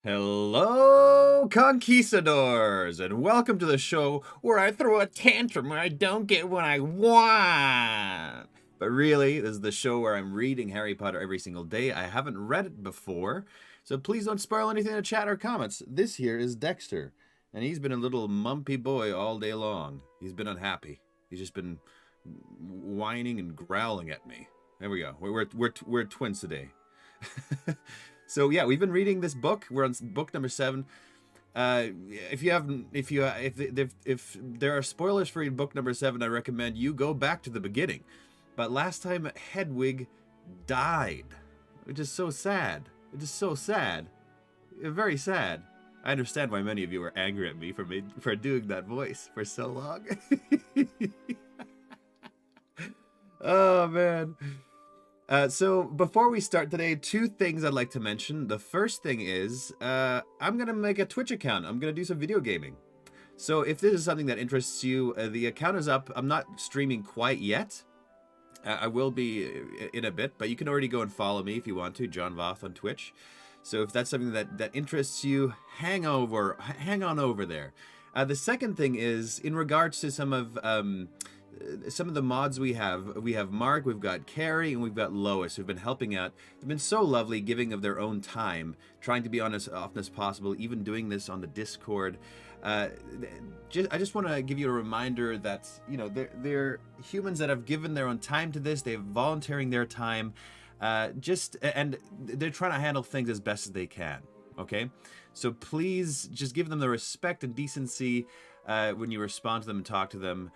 Hello, conquistadors, and welcome to the show where I throw a tantrum when I don't get what I want. But really, this is the show where I'm reading Harry Potter every single day. I haven't read it before, so please don't spoil anything in the chat or comments. This here is Dexter, and he's been a little mumpy boy all day long. He's been unhappy. He's just been whining and growling at me. There we go. We're twins today. So yeah, we've been reading this book. We're on book number 7. If there are spoilers for book number 7, I recommend you go back to the beginning. But last time Hedwig died, which is so sad. It is so sad, very sad. I understand why many of you were angry at me for doing that voice for so long. Oh man. So before we start today, 2 things I'd like to mention. The first thing is I'm going to make a Twitch account. I'm going to do some video gaming. So if this is something that interests you, the account is up. I'm not streaming quite yet. I will be in a bit, but you can already go and follow me if you want to, John Voth on Twitch. So if that's something that interests you, hang on over there. The second thing is in regards to some of the mods we have Mark, we've got Carrie, and we've got Lois who've been helping out. They've been so lovely, giving of their own time, trying to be on as often as possible, even doing this on the Discord. I just want to give you a reminder that, you know, they're humans that have given their own time to this. They're volunteering their time, and they're trying to handle things as best as they can. Okay, so please just give them the respect and decency when you respond to them and talk to them.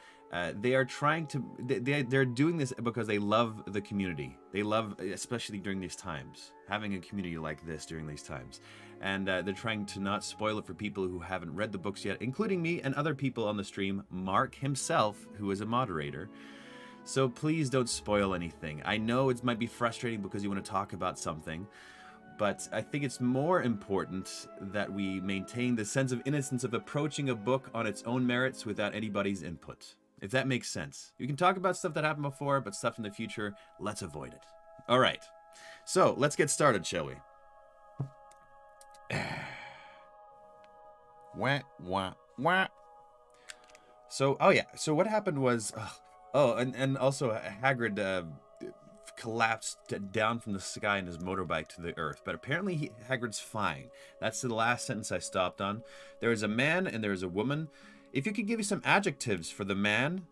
They are trying to, they're doing this because they love the community. They love, especially during these times, having a community like this during these times. And they're trying to not spoil it for people who haven't read the books yet, including me and other people on the stream, Mark himself, who is a moderator. So please don't spoil anything. I know it might be frustrating because you want to talk about something, but I think it's more important that we maintain the sense of innocence of approaching a book on its own merits without anybody's input. If that makes sense. You can talk about stuff that happened before, but stuff in the future, let's avoid it. All right. So let's get started, shall we? Wah, wah, wah. So, oh yeah. So what happened was, and also Hagrid collapsed down from the sky in his motorbike to the earth. But apparently Hagrid's fine. That's the last sentence I stopped on. There is a man and there is a woman. If you could give me some adjectives for the man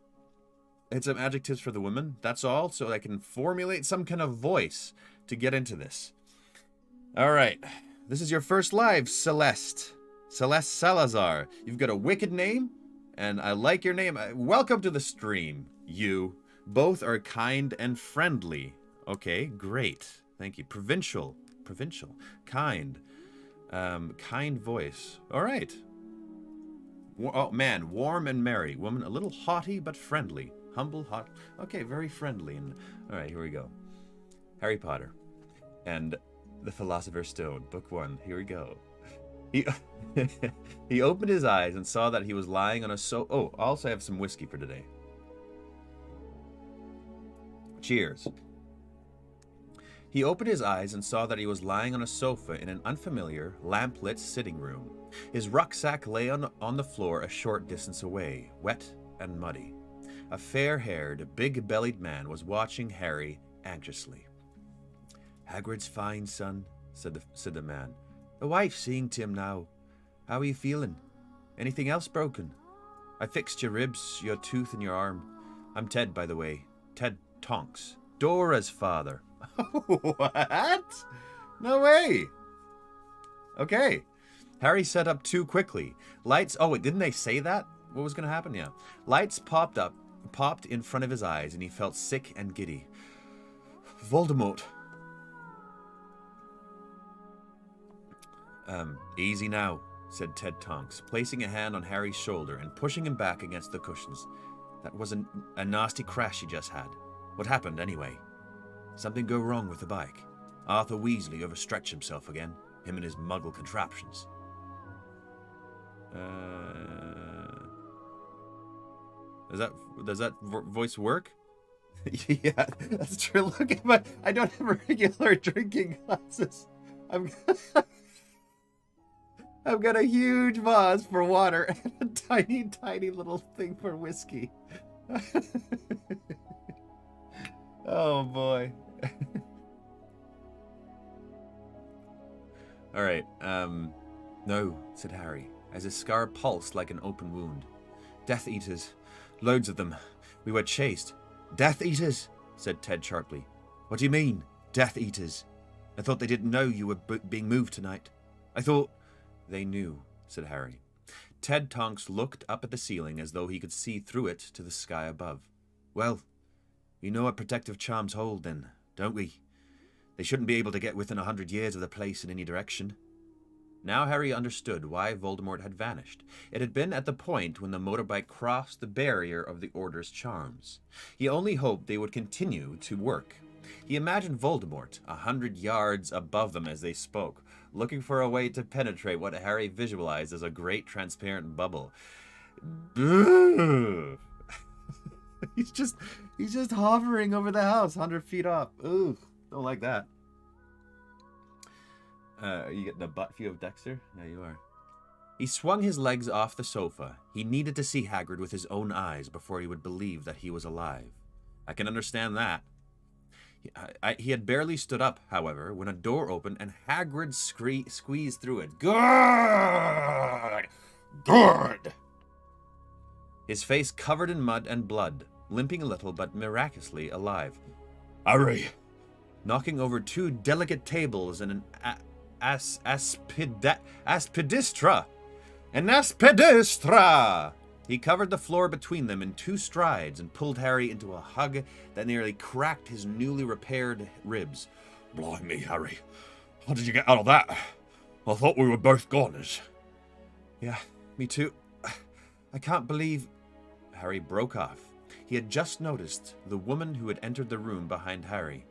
and some adjectives for the woman, that's all, so I can formulate some kind of voice to get into this. All right. This is your first live, Celeste. Celeste Salazar. You've got a wicked name, and I like your name. Welcome to the stream, you. Both are kind and friendly. Okay, great. Thank you. Provincial. Kind. Kind voice. All right. Oh, man, warm and merry. Woman, a little haughty but friendly. Humble, hot. Okay, very friendly. And all right, here we go. Harry Potter and the Philosopher's Stone, Book 1. Here we go. He opened his eyes and saw that he was lying on a Oh, I also have some whiskey for today. Cheers. He opened his eyes and saw that he was lying on a sofa in an unfamiliar, lamp-lit sitting room. His rucksack lay on the floor a short distance away, wet and muddy. A fair-haired, big-bellied man was watching Harry anxiously. "Hagrid's fine, son," said the man. "The wife's seeing to him now. How are you feeling? Anything else broken? I fixed your ribs, your tooth, and your arm. I'm Ted, by the way. Ted Tonks. Dora's father." What? No way. Okay. Harry sat up too quickly. Lights... Oh, wait, didn't they say that? What was going to happen? Yeah. Lights popped in front of his eyes, and he felt sick and giddy. Voldemort. Easy now, said Ted Tonks, placing a hand on Harry's shoulder and pushing him back against the cushions. That was a nasty crash he just had. What happened, anyway? Something go wrong with the bike? Arthur Weasley overstretched himself again, him and his muggle contraptions. Does that voice work? Yeah, that's true. Look at I don't have regular drinking glasses. I've got a huge vase for water and a tiny, tiny little thing for whiskey. Oh, boy. All right, no, said Harry, as his scar pulsed like an open wound. Death Eaters. Loads of them. We were chased. Death Eaters, said Ted sharply. What do you mean, Death Eaters? I thought they didn't know you were being moved tonight. I thought... They knew, said Harry. Ted Tonks looked up at the ceiling as though he could see through it to the sky above. Well, we know what protective charms hold then, don't we? They shouldn't be able to get within 100 years of the place in any direction. Now Harry understood why Voldemort had vanished. It had been at the point when the motorbike crossed the barrier of the Order's charms. He only hoped they would continue to work. He imagined Voldemort 100 yards above them as they spoke, looking for a way to penetrate what Harry visualized as a great transparent bubble. He's just hovering over the house 100 feet up. Ooh, don't like that. Are you getting a butt view of Dexter? Yeah, you are. He swung his legs off the sofa. He needed to see Hagrid with his own eyes before he would believe that he was alive. I can understand that. He had barely stood up, however, when a door opened and Hagrid squeezed through it. Good! Good! His face covered in mud and blood, limping a little but miraculously alive. Harry! Knocking over 2 delicate tables and an aspidistra! An aspidistra! He covered the floor between them in 2 strides and pulled Harry into a hug that nearly cracked his newly repaired ribs. Blimey, Harry. How did you get out of that? I thought we were both goners. Yeah, me too. I can't believe... Harry broke off. He had just noticed the woman who had entered the room behind Harry.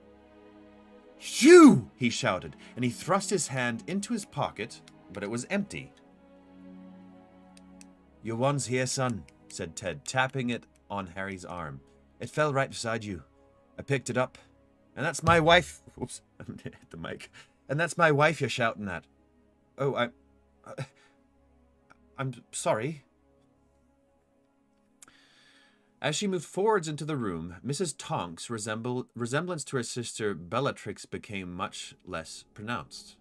Shoo! He shouted, and he thrust his hand into his pocket, but it was empty. Your wand's here, son, said Ted, tapping it on Harry's arm. It fell right beside you. I picked it up. And that's my wife. Oops, I hit the mic. And that's my wife you're shouting at. Oh, I'm sorry. As she moved forwards into the room, Mrs. Tonks' resemblance to her sister Bellatrix became much less pronounced.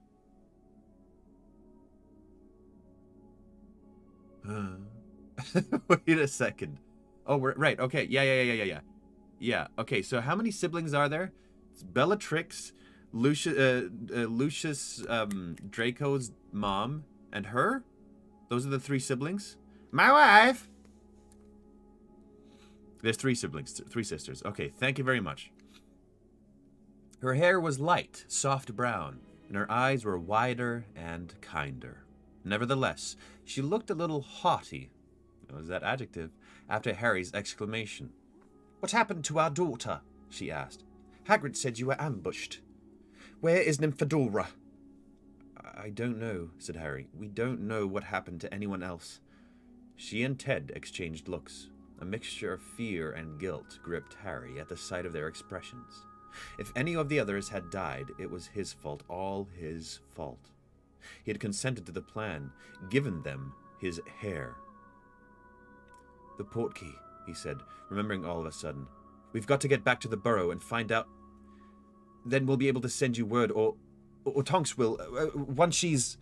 Wait a second. Oh, we're right. Okay. Yeah. Yeah. Okay. So how many siblings are there? It's Bellatrix, Lucius Draco's mom, and her? Those are the 3 siblings? My wife! There's 3 siblings, 3 sisters. Okay, thank you very much. Her hair was light, soft brown, and her eyes were wider and kinder. Nevertheless, she looked a little haughty, what was that adjective, after Harry's exclamation. What happened to our daughter? She asked. Hagrid said you were ambushed. Where is Nymphadora? I don't know, said Harry. We don't know what happened to anyone else. She and Ted exchanged looks. A mixture of fear and guilt gripped Harry at the sight of their expressions. If any of the others had died, it was his fault, all his fault. He had consented to the plan, given them his hair. The portkey, he said, remembering all of a sudden. We've got to get back to the burrow and find out. Then we'll be able to send you word, or Tonks will, once she's...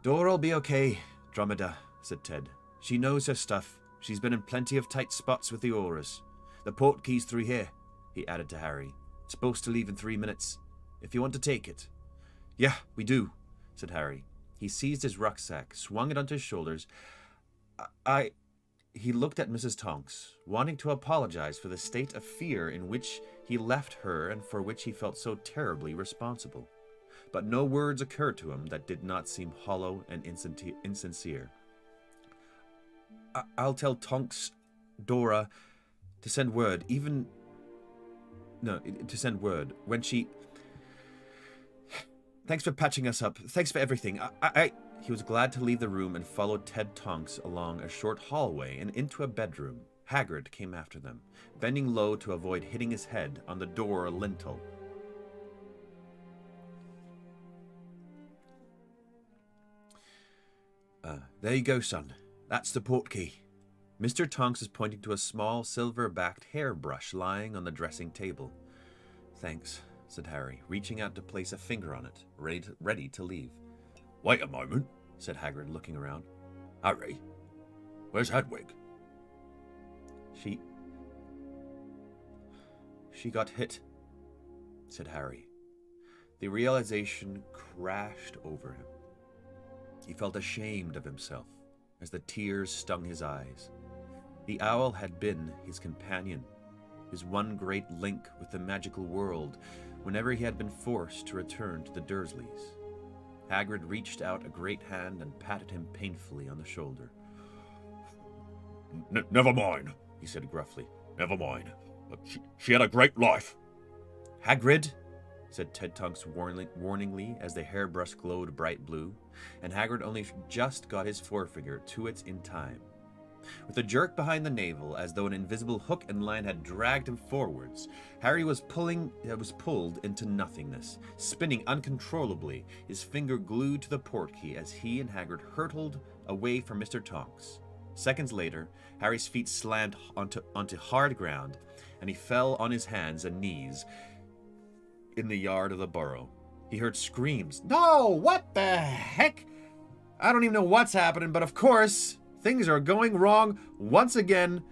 Dora'll be okay, Dromeda, said Ted. She knows her stuff. She's been in plenty of tight spots with the auras. The portkey's through here, he added to Harry. It's supposed to leave in 3 minutes. If you want to take it. Yeah, we do, said Harry. He seized his rucksack, swung it onto his shoulders. He looked at Mrs. Tonks, wanting to apologize for the state of fear in which he left her and for which he felt so terribly responsible. But no words occurred to him that did not seem hollow and insincere. I'll tell Tonks, Dora, to send word, to send word, when she... Thanks for patching us up. Thanks for everything. He was glad to leave the room and followed Ted Tonks along a short hallway and into a bedroom. Hagrid came after them, bending low to avoid hitting his head on the door lintel. There you go, son. That's the portkey. Mr. Tonks is pointing to a small silver-backed hairbrush lying on the dressing table. Thanks, said Harry, reaching out to place a finger on it, ready to leave. Wait a moment, said Hagrid, looking around. Harry, where's Hedwig? She got hit, said Harry. The realization crashed over him. He felt ashamed of himself as the tears stung his eyes. The owl had been his companion, his one great link with the magical world whenever he had been forced to return to the Dursleys. Hagrid reached out a great hand and patted him painfully on the shoulder. Never mind, he said gruffly. Never mind. She had a great life. Hagrid, said Ted Tonks warningly as the hairbrush glowed bright blue, and Hagrid only just got his forefinger to it in time. With a jerk behind the navel, as though an invisible hook and line had dragged him forwards, Harry was pulled into nothingness, spinning uncontrollably, his finger glued to the portkey as he and Hagrid hurtled away from Mr. Tonks. Seconds later, Harry's feet slammed onto hard ground, and he fell on his hands and knees in the yard of the burrow. He heard screams. No! What the heck? I don't even know what's happening, but of course, things are going wrong once again.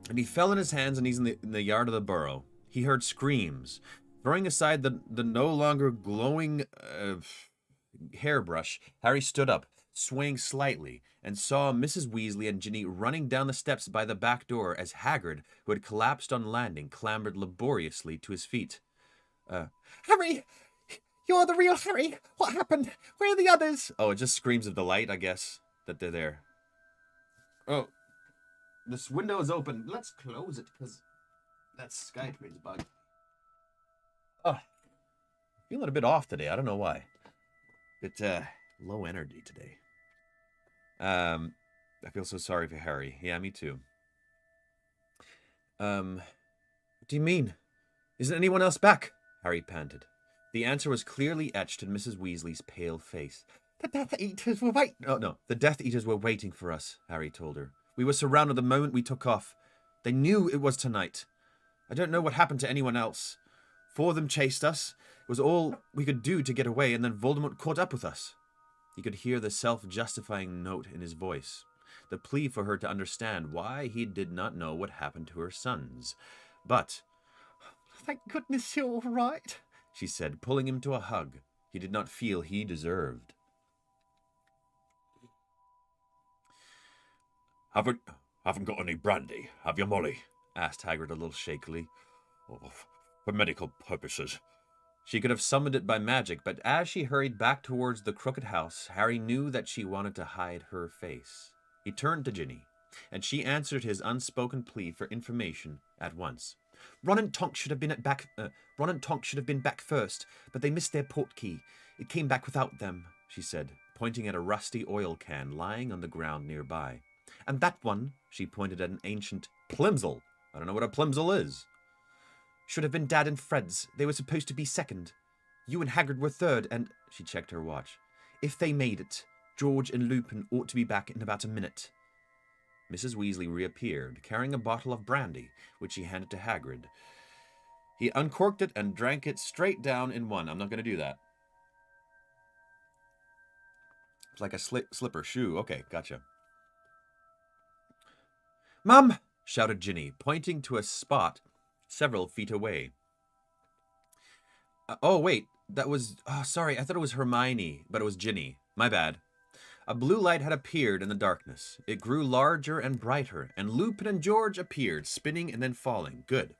And he fell on his hands and knees in the yard of the burrow. He heard screams. Throwing aside the no longer glowing hairbrush, Harry stood up, swaying slightly, and saw Mrs. Weasley and Ginny running down the steps by the back door as Hagrid, who had collapsed on landing, clambered laboriously to his feet. Harry! You're the real Harry! What happened? Where are the others? Oh, it just screams of delight, I guess, that they're there. Oh, this window is open. Let's close it, because that Skytrain's bug. Oh, feeling a bit off today. I don't know why. Bit low energy today. I feel so sorry for Harry. Yeah, me too. What do you mean? Isn't anyone else back? Harry panted. The answer was clearly etched in Mrs. Weasley's pale face. The Death Eaters were waiting. Oh, no. The Death Eaters were waiting for us, Harry told her. We were surrounded the moment we took off. They knew it was tonight. I don't know what happened to anyone else. 4 of them chased us. It was all we could do to get away, and then Voldemort caught up with us. He could hear the self-justifying note in his voice, the plea for her to understand why he did not know what happened to her sons. But, thank goodness you're all right, she said, pulling him to a hug he did not feel he deserved. Haven't got any brandy, have you, Molly? Asked Hagrid a little shakily. Oh, for medical purposes. She could have summoned it by magic, but as she hurried back towards the crooked house, Harry knew that she wanted to hide her face. He turned to Ginny, and she answered his unspoken plea for information at once. Ron and Tonks should have been back first, but they missed their portkey. It came back without them, she said, pointing at a rusty oil can lying on the ground nearby. And that one, she pointed at an ancient plimsoll. I don't know what a plimsoll is. Should have been Dad and Fred's. They were supposed to be second. You and Hagrid were third, and... She checked her watch. If they made it, George and Lupin ought to be back in about a minute. Mrs. Weasley reappeared, carrying a bottle of brandy, which she handed to Hagrid. He uncorked it and drank it straight down in one. I'm not going to do that. It's like a slipper shoe. Okay, gotcha. Mum! Shouted Ginny, pointing to a spot several feet away. Oh, wait. That was... Oh, sorry. I thought it was Hermione, but it was Ginny. My bad. A blue light had appeared in the darkness. It grew larger and brighter, and Lupin and George appeared, spinning and then falling. Good.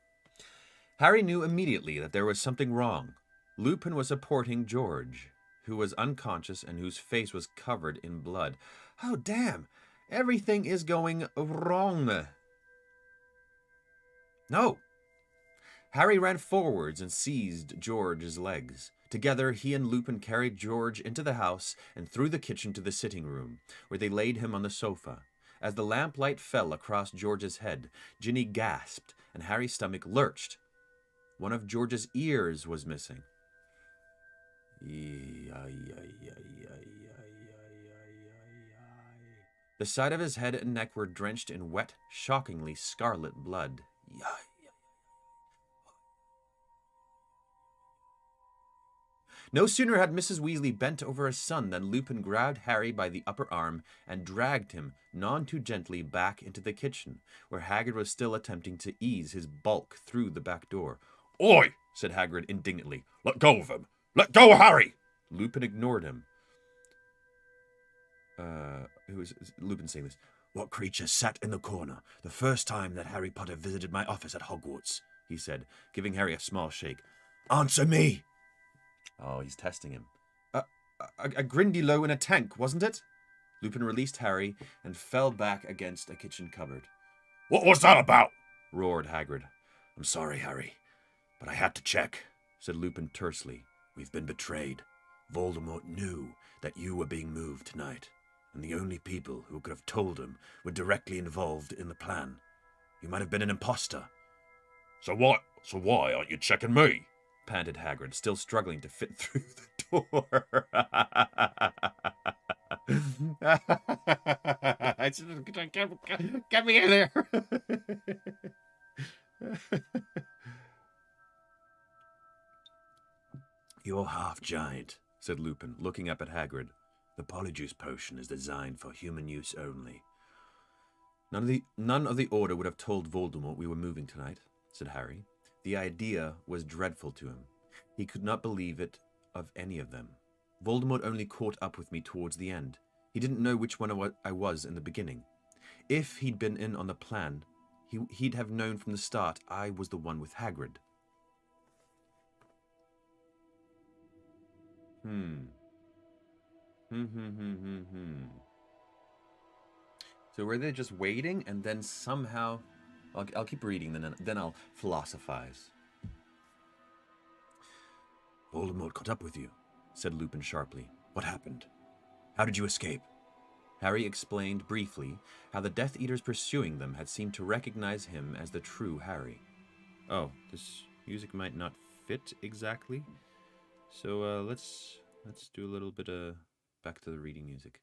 Harry knew immediately that there was something wrong. Lupin was supporting George, who was unconscious and whose face was covered in blood. Oh, damn. Everything is going wrong. No. Harry ran forwards and seized George's legs. Together, he and Lupin carried George into the house and through the kitchen to the sitting room, where they laid him on the sofa. As the lamplight fell across George's head, Ginny gasped, and Harry's stomach lurched. One of George's ears was missing. The side of his head and neck were drenched in wet, shockingly scarlet blood. No sooner had Mrs. Weasley bent over her son than Lupin grabbed Harry by the upper arm and dragged him, none too gently, back into the kitchen, where Hagrid was still attempting to ease his bulk through the back door. "Oi!" said Hagrid indignantly. "Let go of him! Let go of Harry!" Lupin ignored him. Who is Lupin saying this? "What creature sat in the corner the first time that Harry Potter visited my office at Hogwarts?" he said, giving Harry a small shake. "Answer me!" Oh, he's testing him. A Grindylow in a tank, wasn't it? Lupin released Harry and fell back against a kitchen cupboard. "What was that about?" roared Hagrid. "I'm sorry, Harry, but I had to check," said Lupin tersely. "We've been betrayed. Voldemort knew that you were being moved tonight, and the only people who could have told him were directly involved in the plan. You might have been an imposter." So why aren't you checking me?" panted Hagrid, still struggling to fit through the door. Get me in there. "You're half giant," said Lupin, looking up at Hagrid. "The Polyjuice potion is designed for human use only." None of the Order would have told Voldemort we were moving tonight," said Harry. The idea was dreadful to him. He could not believe it of any of them. Voldemort only caught up with me towards the end. He didn't know which one I was in the beginning. If he'd been in on the plan, he'd have known from the start I was the one with Hagrid. So were they just waiting and then somehow... I'll keep reading, then I'll philosophize. "Voldemort caught up with you," said Lupin sharply. "What happened? How did you escape?" Harry explained briefly how the Death Eaters pursuing them had seemed to recognize him as the true Harry. Oh, this music might not fit exactly. So let's do a little bit of back to the reading music.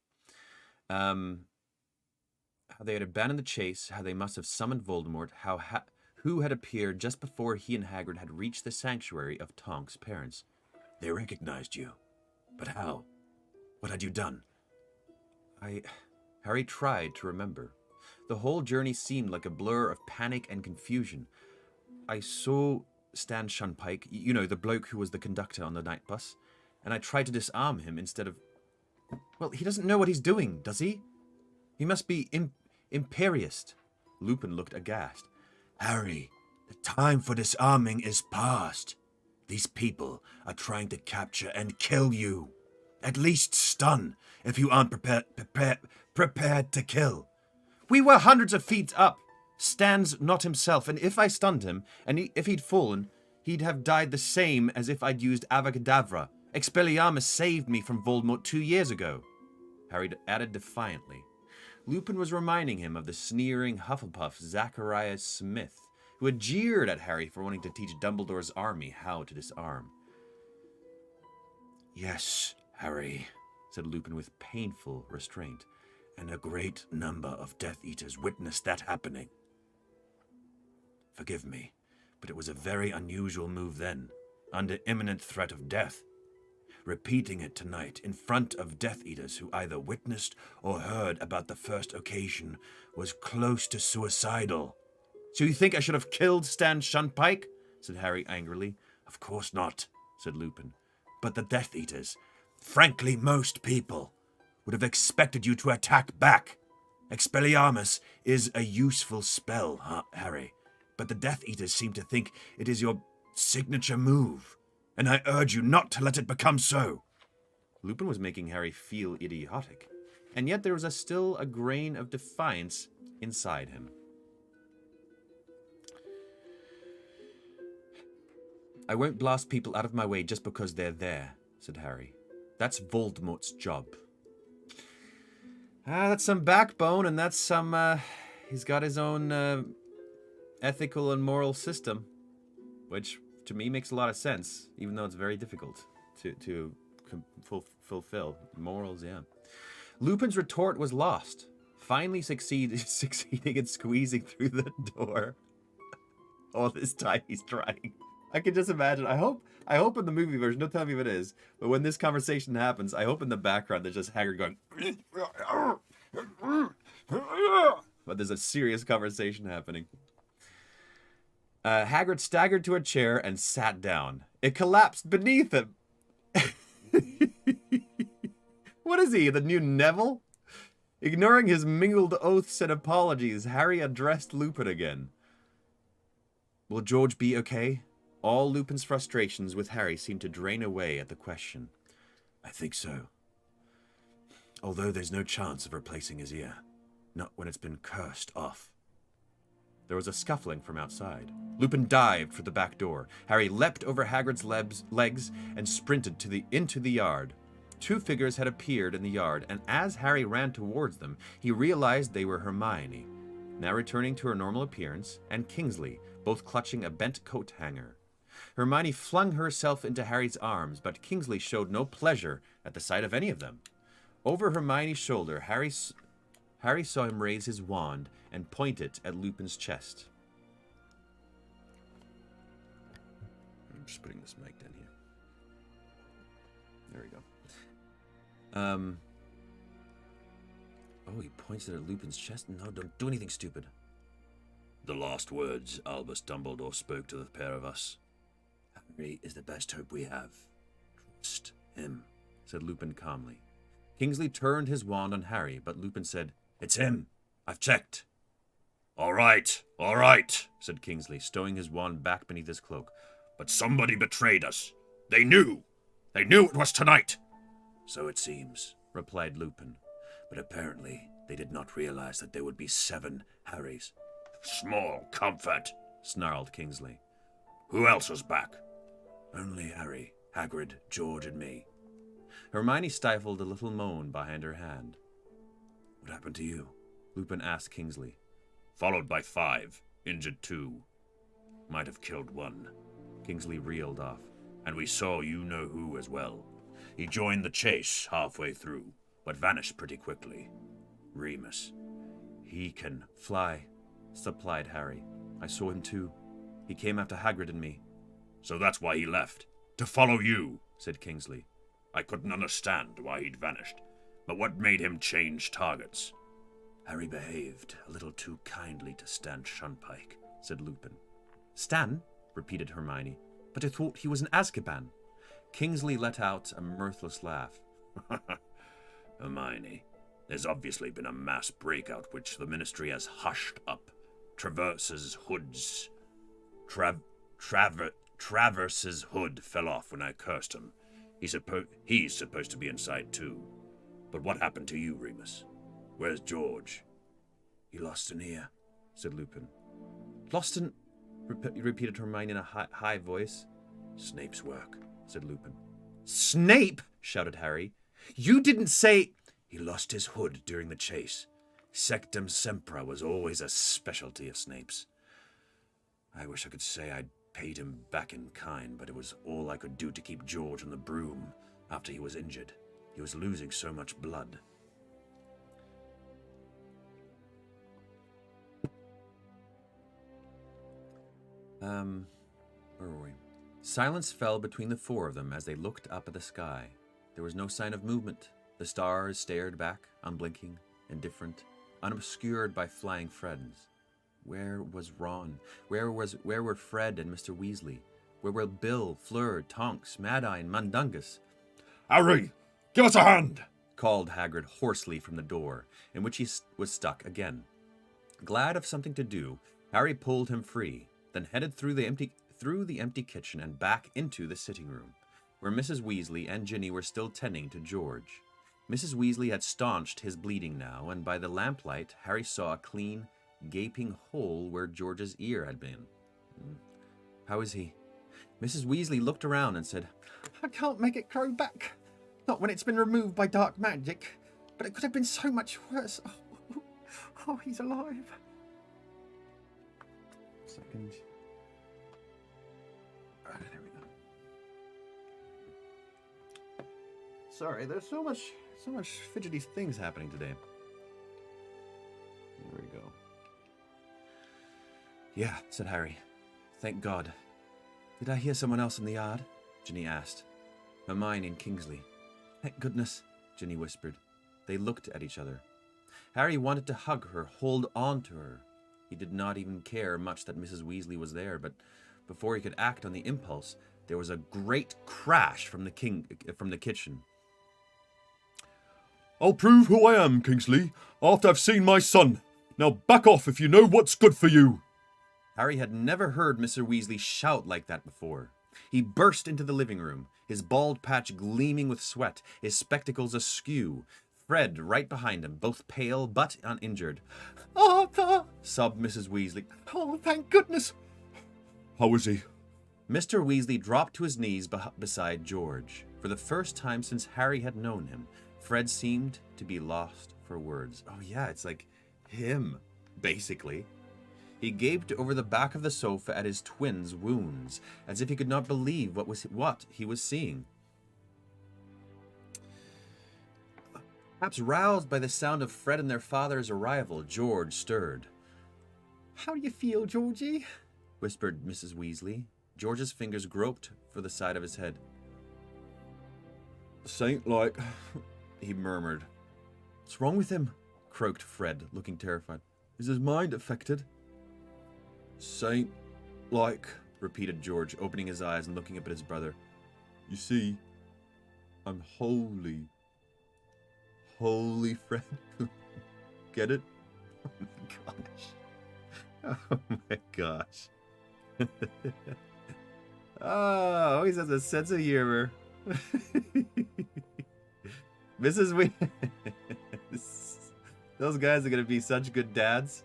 How they had abandoned the chase, how they must have summoned Voldemort, who had appeared just before he and Hagrid had reached the sanctuary of Tonk's parents. "They recognized you. But how? What had you done?" Harry tried to remember. The whole journey seemed like a blur of panic and confusion. I saw Stan Shunpike, you know, the bloke who was the conductor on the night bus, and I tried to disarm him instead of... Well, he doesn't know what he's doing, does he? He must be imperious. Lupin looked aghast. "Harry, the time for disarming is past. These people are trying to capture and kill you. At least stun, if you aren't prepared to kill." "We were hundreds of feet up. Stan's not himself, and if I stunned him, and if he'd fallen, he'd have died the same as if I'd used Avada. Expelliarmus saved me from Voldemort 2 years ago," Harry added defiantly. Lupin was reminding him of the sneering Hufflepuff Zacharias Smith, who had jeered at Harry for wanting to teach Dumbledore's army how to disarm. "Yes, Harry," said Lupin with painful restraint, "and a great number of Death Eaters witnessed that happening. Forgive me, but it was a very unusual move then, under imminent threat of death. Repeating it tonight in front of Death Eaters who either witnessed or heard about the first occasion was close to suicidal." "So you think I should have killed Stan Shunpike?" said Harry angrily. "Of course not," said Lupin. "But the Death Eaters, frankly most people, would have expected you to attack back. Expelliarmus is a useful spell, Harry, but the Death Eaters seem to think it is your signature move, and I urge you not to let it become so." Lupin was making Harry feel idiotic, and yet there was still a grain of defiance inside him. "I won't blast people out of my way just because they're there," said Harry. "That's Voldemort's job." That's some backbone, and that's some, he's got his own ethical and moral system, which to me makes a lot of sense, even though it's very difficult. to fulfill morals. Yeah. Lupin's retort was lost, finally succeeding in squeezing through the door. All this time he's trying. I can just imagine. I hope in the movie version, don't tell me if it is, but when this conversation happens, I hope in the background there's just Hagrid going. But there's a serious conversation happening. Hagrid staggered to a chair and sat down. It collapsed beneath him. What is he, the new Neville? Ignoring his mingled oaths and apologies, Harry addressed Lupin again. Will George be okay? All Lupin's frustrations with Harry seemed to drain away at the question. I think so. Although there's no chance of replacing his ear. Not when it's been cursed off. There was a scuffling from outside. Lupin dived for the back door. Harry leapt over Hagrid's legs and sprinted into the yard. Two figures had appeared in the yard, and as Harry ran towards them, he realized they were Hermione, now returning to her normal appearance, and Kingsley, both clutching a bent coat hanger. Hermione flung herself into Harry's arms, but Kingsley showed no pleasure at the sight of any of them. Over Hermione's shoulder, Harry saw him raise his wand and point it at Lupin's chest. I'm just putting this mic down here. There we go. Oh, he points it at Lupin's chest? No, don't do anything stupid. The last words Albus Dumbledore spoke to the pair of us. Harry is the best hope we have. Trust him, said Lupin calmly. Kingsley turned his wand on Harry, but Lupin said, It's him. I've checked. All right, said Kingsley, stowing his wand back beneath his cloak. But somebody betrayed us. They knew it was tonight. So it seems, replied Lupin. But apparently they did not realize that there would be 7 Harrys. Small comfort, snarled Kingsley. Who else was back? Only Harry, Hagrid, George, and me. Hermione stifled a little moan behind her hand. What happened to you? Lupin asked Kingsley. Followed by 5, injured 2. Might have killed 1. Kingsley reeled off. And we saw you-know-who as well. He joined the chase halfway through, but vanished pretty quickly. Remus. He can fly, supplied Harry. I saw him too. He came after Hagrid and me. So that's why he left. To follow you, said Kingsley. I couldn't understand why he'd vanished, but what made him change targets? Harry behaved a little too kindly to Stan Shunpike, said Lupin. Stan? Repeated Hermione. But I thought he was in Azkaban. Kingsley let out a mirthless laugh. Hermione, there's obviously been a mass breakout which the Ministry has hushed up. Traverse's hood fell off when I cursed him. He's supposed to be inside too. But what happened to you, Remus? Where's George? He lost an ear, said Lupin. Lost an... repeated Hermione in a high voice. Snape's work, said Lupin. Snape? Shouted Harry. You didn't say... He lost his hood during the chase. Sectum Sempra was always a specialty of Snape's. I wish I could say I'd paid him back in kind, but it was all I could do to keep George on the broom after he was injured. He was losing so much blood. Where were we? Silence fell between the 4 of them as they looked up at the sky. There was no sign of movement. The stars stared back, unblinking, indifferent, unobscured by flying friends. Where was Ron? Where were Fred and Mr. Weasley? Where were Bill, Fleur, Tonks, Mad-Eye, and Mundungus? Harry, give us a hand! Called Hagrid hoarsely from the door, in which he was stuck again. Glad of something to do, Harry pulled him free, then headed through the empty kitchen and back into the sitting room, where Mrs. Weasley and Ginny were still tending to George. Mrs. Weasley had staunched his bleeding now, and by the lamplight, Harry saw a clean, gaping hole where George's ear had been. How is he? Mrs. Weasley looked around and said, I can't make it grow back. Not when it's been removed by dark magic. But it could have been so much worse. Oh, he's alive. Second. There we go. Sorry, there's so much fidgety things happening today. There we go. Yeah, said Harry. Thank God. Did I hear someone else in the yard? Ginny asked. Hermione and Kingsley. Thank goodness, Ginny whispered. They looked at each other. Harry wanted to hug her, hold on to her. He did not even care much that Mrs. Weasley was there, but before he could act on the impulse, there was a great crash from the kitchen. I'll prove who I am, Kingsley, after I've seen my son. Now back off if you know what's good for you. Harry had never heard Mr. Weasley shout like that before. He burst into the living room, his bald patch gleaming with sweat, his spectacles askew. Fred right behind him, both pale but uninjured. Arthur! Sobbed Mrs. Weasley. Oh, thank goodness! How is he? Mr. Weasley dropped to his knees beside George. For the first time since Harry had known him, Fred seemed to be lost for words. Oh yeah, it's like him, basically. He gaped over the back of the sofa at his twins' wounds, as if he could not believe what he was seeing. Perhaps roused by the sound of Fred and their father's arrival, George stirred. How do you feel, Georgie? Whispered Mrs. Weasley. George's fingers groped for the side of his head. Saint-like, he murmured. What's wrong with him? Croaked Fred, looking terrified. Is his mind affected? Saint-like, repeated George, opening his eyes and looking up at his brother. You see, I'm holy. Holy Fred. Get it? Oh my gosh. Oh, always has a sense of humor. Mrs. Those guys are going to be such good dads.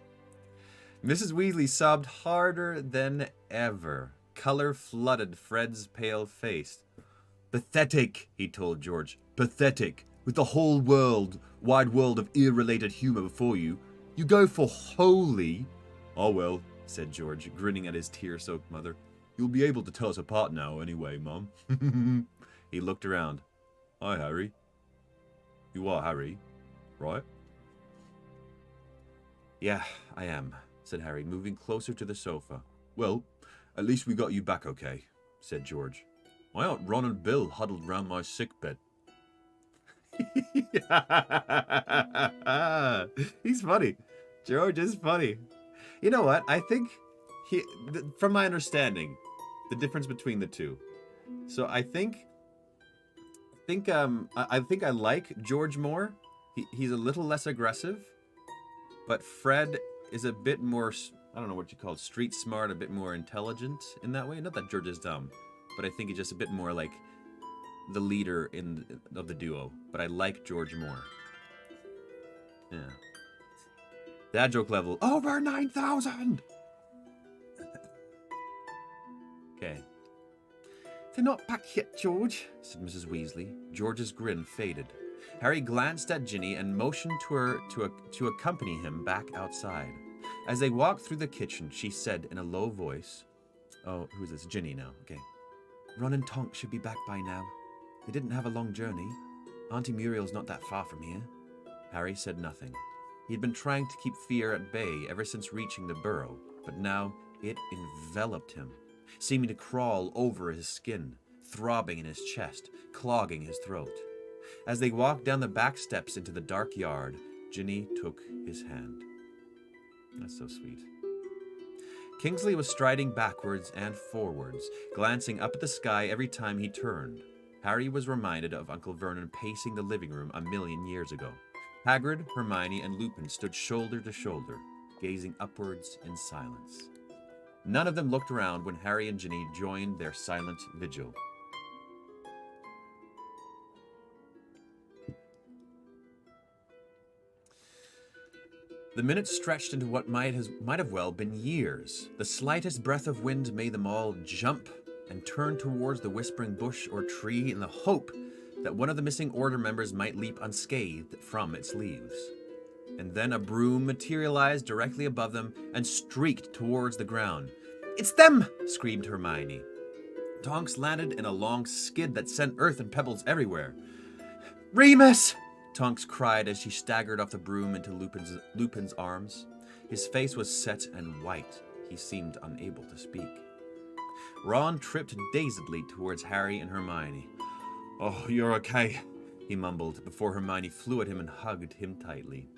Mrs. Weasley sobbed harder than ever. Color flooded Fred's pale face. Pathetic, he told George. Pathetic. With the whole wide world of irrelated humor before you, you go for holy. Oh well, said George, grinning at his tear-soaked mother. You'll be able to tell us apart now anyway, Mum. He looked around. Hi, Harry. You are Harry, right? Yeah, I am, said Harry, moving closer to the sofa. Well, at least we got you back okay, said George. My Aunt Ron and Bill huddled round my sickbed. He's funny. George is funny. You know what? I think from my understanding, the difference between the two. So I think I like George more. He's a little less aggressive, but Fred is a bit more, I don't know what you call it, street smart, a bit more intelligent in that way. Not that George is dumb, but I think he's just a bit more like the leader of the duo. But I like George more. Yeah. Dad joke level over 9,000. Okay. They're not back yet, George, said Mrs. Weasley. George's grin faded. Harry glanced at Ginny and motioned to her to accompany him back outside. As they walked through the kitchen, she said in a low voice, oh, who is this? Ginny now. Okay. Ron and Tonk should be back by now. They didn't have a long journey. Auntie Muriel's not that far from here. Harry said nothing. He had been trying to keep fear at bay ever since reaching the burrow, but now it enveloped him, seeming to crawl over his skin, throbbing in his chest, clogging his throat. As they walked down the back steps into the dark yard, Ginny took his hand. That's so sweet. Kingsley was striding backwards and forwards, glancing up at the sky every time he turned. Harry was reminded of Uncle Vernon pacing the living room 1,000,000 years ago. Hagrid, Hermione, and Lupin stood shoulder to shoulder, gazing upwards in silence. None of them looked around when Harry and Ginny joined their silent vigil. The minutes stretched into what might have well been years. The slightest breath of wind made them all jump and turn towards the whispering bush or tree in the hope that one of the missing Order members might leap unscathed from its leaves. And then a broom materialized directly above them and streaked towards the ground. "It's them!" screamed Hermione. Tonks landed in a long skid that sent earth and pebbles everywhere. Remus! Tonks cried as she staggered off the broom into Lupin's arms. His face was set and white. He seemed unable to speak. Ron tripped dazedly towards Harry and Hermione. "Oh, you're okay," he mumbled, before Hermione flew at him and hugged him tightly.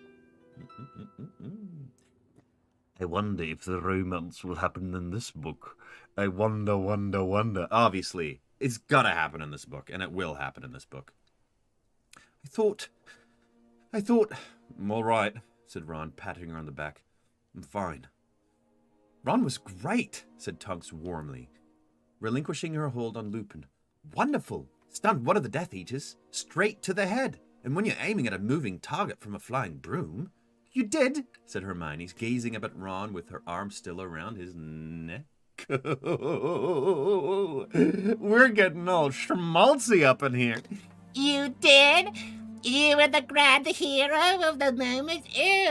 I wonder if the romance will happen in this book. I wonder. Obviously, it's gotta happen in this book, and it will happen in this book. I thought... "I'm all right," said Ron, patting her on the back. "I'm fine." "Ron was great," said Tonks warmly, relinquishing her hold on Lupin. "Wonderful. Stunned one of the Death Eaters straight to the head. And when you're aiming at a moving target from a flying broom..." "You did," said Hermione, gazing up at Ron with her arm still around his neck. We're getting all schmaltzy up in here. "You did? You were the grand hero of the moment. Ew,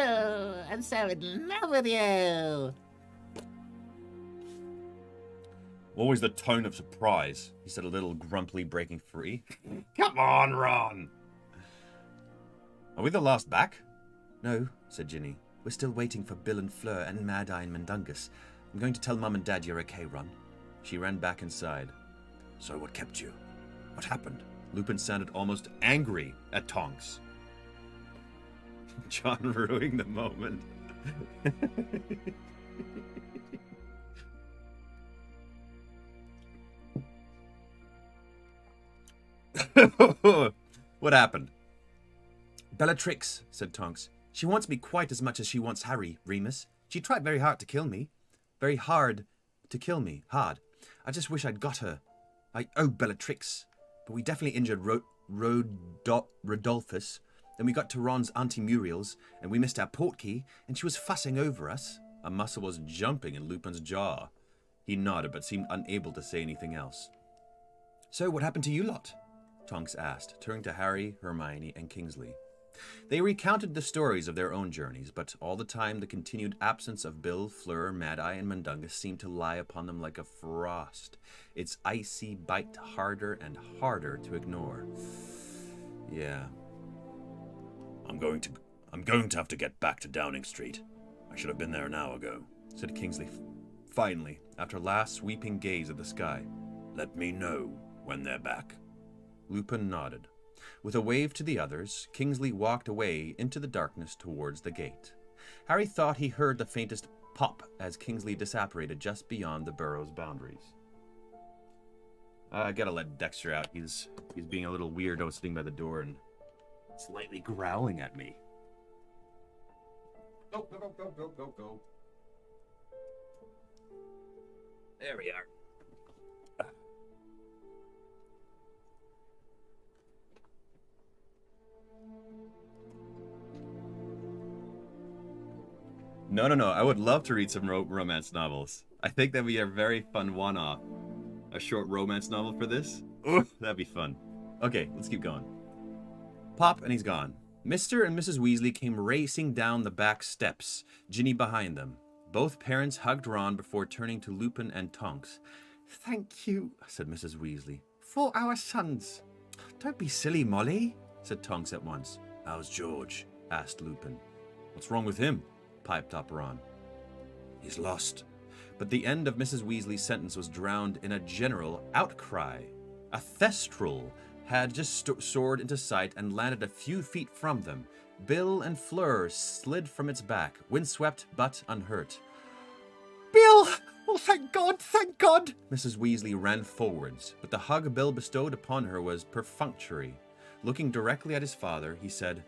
I'm so in love with you." Always the tone of surprise, he said, a little grumpily, breaking free. "Come on, Ron." "Are we the last back?" "No," said Ginny. "We're still waiting for Bill and Fleur and Mad-Eye and Mundungus. I'm going to tell Mum and Dad you're okay, Ron." She ran back inside. "So what kept you? What happened?" Lupin sounded almost angry at Tonks. John ruining the moment. "What happened?" "Bellatrix," said Tonks. "She wants me quite as much as she wants Harry, Remus. She tried very hard to kill me. Very hard to kill me. Hard. I just wish I'd got her. Bellatrix. But we definitely injured Rodolphus. Then we got to Ron's Auntie Muriel's, and we missed our portkey, and she was fussing over us." A muscle was jumping in Lupin's jaw. He nodded, but seemed unable to say anything else. "So what happened to you lot?" Tonks asked, turning to Harry, Hermione, and Kingsley. They recounted the stories of their own journeys, but all the time the continued absence of Bill, Fleur, Mad-Eye, and Mundungus seemed to lie upon them like a frost, its icy bite harder and harder to ignore. "Yeah. I'm going to have to get back to Downing Street. I should have been there an hour ago," said Kingsley finally, after a last sweeping gaze at the sky. "Let me know when they're back." Lupin nodded. With a wave to the others, Kingsley walked away into the darkness towards the gate. Harry thought he heard the faintest pop as Kingsley disapparated just beyond the burrow's boundaries. I gotta let Dexter out. He's being a little weirdo sitting by the door and slightly growling at me. Go. There we are. No. I would love to read some romance novels. I think that'd be a very fun one-off. A short romance novel for this? Ooh, that'd be fun. Okay, let's keep going. Pop, and he's gone. Mr. and Mrs. Weasley came racing down the back steps, Ginny behind them. Both parents hugged Ron before turning to Lupin and Tonks. "Thank you," said Mrs. Weasley, "for our sons." "Don't be silly, Molly," said Tonks at once. "How's George?" asked Lupin. "What's wrong with him?" piped up Ron. "He's lost." But the end of Mrs. Weasley's sentence was drowned in a general outcry. A thestral had just soared into sight and landed a few feet from them. Bill and Fleur slid from its back, windswept but unhurt. "Bill! Oh, thank God, thank God!" Mrs. Weasley ran forwards, but the hug Bill bestowed upon her was perfunctory. Looking directly at his father, he said,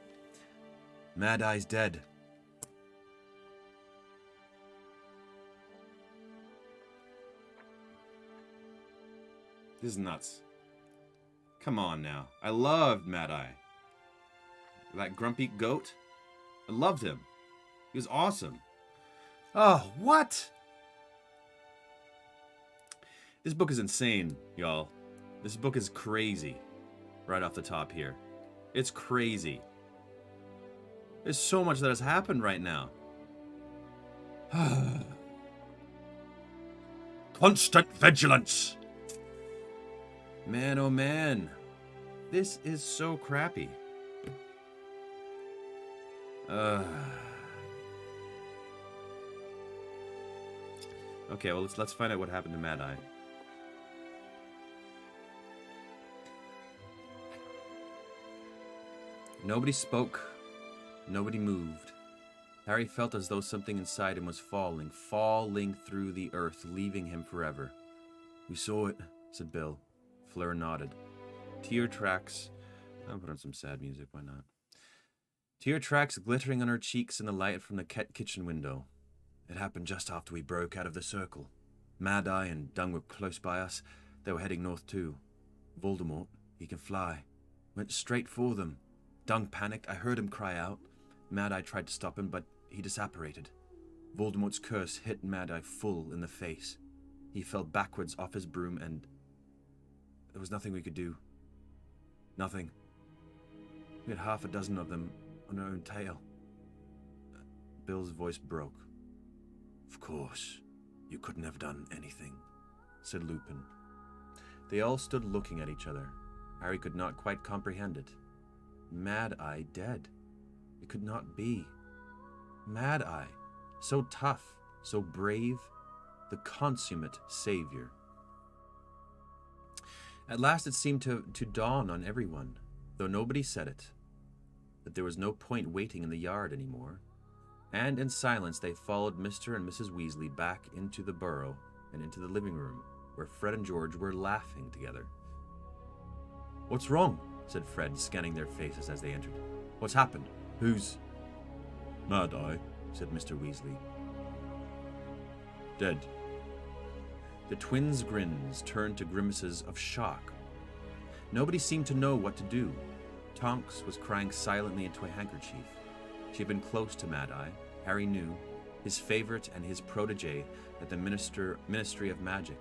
"Mad-Eye's dead." This is nuts. Come on now. I loved Mad-Eye. That grumpy goat. I loved him. He was awesome. Oh, what? This book is insane, y'all. This book is crazy. Right off the top here. It's crazy. There's so much that has happened right now. Constant vigilance. Man, oh man. This is so crappy. Okay, well, let's find out what happened to Mad Eye. Nobody spoke. Nobody moved. Harry felt as though something inside him was falling through the earth, leaving him forever. We saw it, said Bill. Fleur nodded. Tear tracks. I'll put on some sad music, why not? Tear tracks glittering on her cheeks in the light from the kitchen window. It happened just after we broke out of the circle. Mad Eye and Dung were close by us. They were heading north too. Voldemort, he can fly, went straight for them. Dung panicked. I heard him cry out. Mad Eye tried to stop him, but he disapparated. Voldemort's curse hit Mad Eye full in the face. He fell backwards off his broom, and there was nothing we could do. Nothing. We had half a dozen of them on our own tail. Bill's voice broke. Of course, you couldn't have done anything, said Lupin. They all stood looking at each other. Harry could not quite comprehend it. Mad Eye dead. It could not be. Mad Eye, so tough, so brave, the consummate savior. At last it seemed to dawn on everyone, though nobody said it, that there was no point waiting in the yard anymore. And in silence they followed Mr. and Mrs. Weasley back into the burrow and into the living room, where Fred and George were laughing together. What's wrong? Said Fred, scanning their faces as they entered. What's happened? Who's... Mad Eye, said Mr. Weasley. Dead. The twins' grins turned to grimaces of shock. Nobody seemed to know what to do. Tonks was crying silently into a handkerchief. She had been close to Mad Eye, Harry knew, his favorite and his protege at the Ministry of Magic.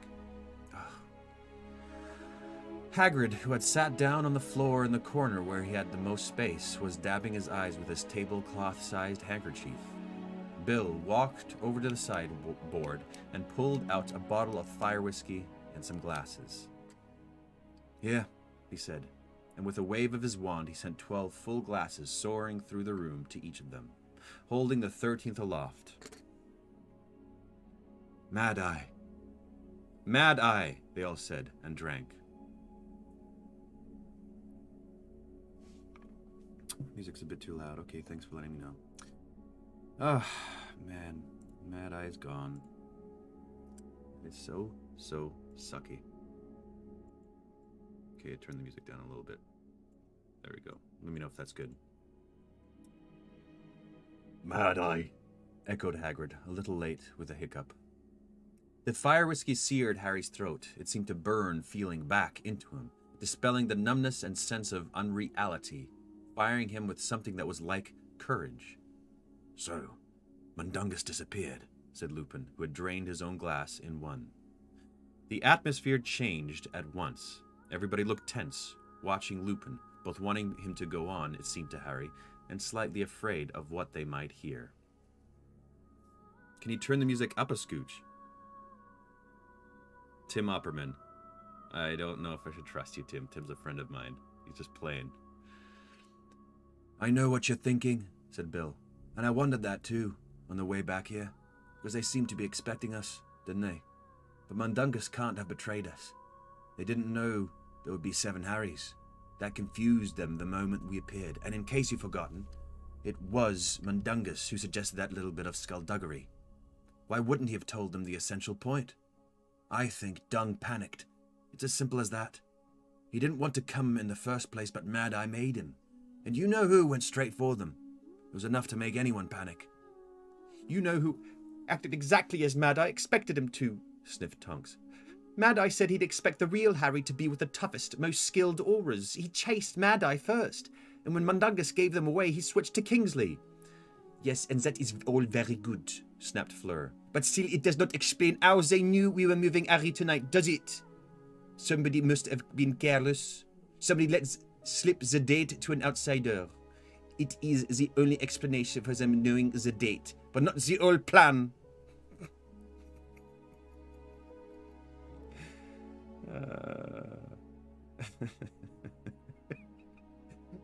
Hagrid, who had sat down on the floor in the corner where he had the most space, was dabbing his eyes with his tablecloth-sized handkerchief. Bill walked over to the sideboard and pulled out a bottle of fire whiskey and some glasses. Here, he said, and with a wave of his wand he sent 12 full glasses soaring through the room to each of them, holding the 13th aloft. Mad Eye! Mad Eye! They all said, and drank. Music's a bit too loud. Okay, thanks for letting me know. Ah, man. Mad Eye's gone. It's so sucky. Okay, turn the music down a little bit. There we go. Let me know if that's good. Mad Eye, Echoed Hagrid, a little late with a hiccup. The fire whiskey seared Harry's throat. It seemed to burn feeling back into him, dispelling the numbness and sense of unreality, firing him with something that was like courage. So, Mundungus disappeared, said Lupin, who had drained his own glass in one. The atmosphere changed at once. Everybody looked tense, watching Lupin, both wanting him to go on, it seemed to Harry, and slightly afraid of what they might hear. Can you turn the music up a scooch? Tim Opperman. I don't know if I should trust you, Tim. Tim's a friend of mine. He's just playing. I know what you're thinking, said Bill. And I wondered that too, on the way back here. Because they seemed to be expecting us, didn't they? But Mundungus can't have betrayed us. They didn't know there would be 7 Harrys. That confused them the moment we appeared. And in case you've forgotten, it was Mundungus who suggested that little bit of skullduggery. Why wouldn't he have told them the essential point? I think Dung panicked. It's as simple as that. He didn't want to come in the first place, but Mad Eye made him. And you know who went straight for them. It was enough to make anyone panic. You know who acted exactly as Mad Eye expected him to, sniffed Tonks. Mad Eye said he'd expect the real Harry to be with the toughest, most skilled auras. He chased Mad Eye first, and when Mundungus gave them away, he switched to Kingsley. Yes, and that is all very good, snapped Fleur. But still, it does not explain how they knew we were moving Harry tonight, does it? Somebody must have been careless. Somebody let slip the date to an outsider. It is the only explanation for them knowing the date, but not the whole plan.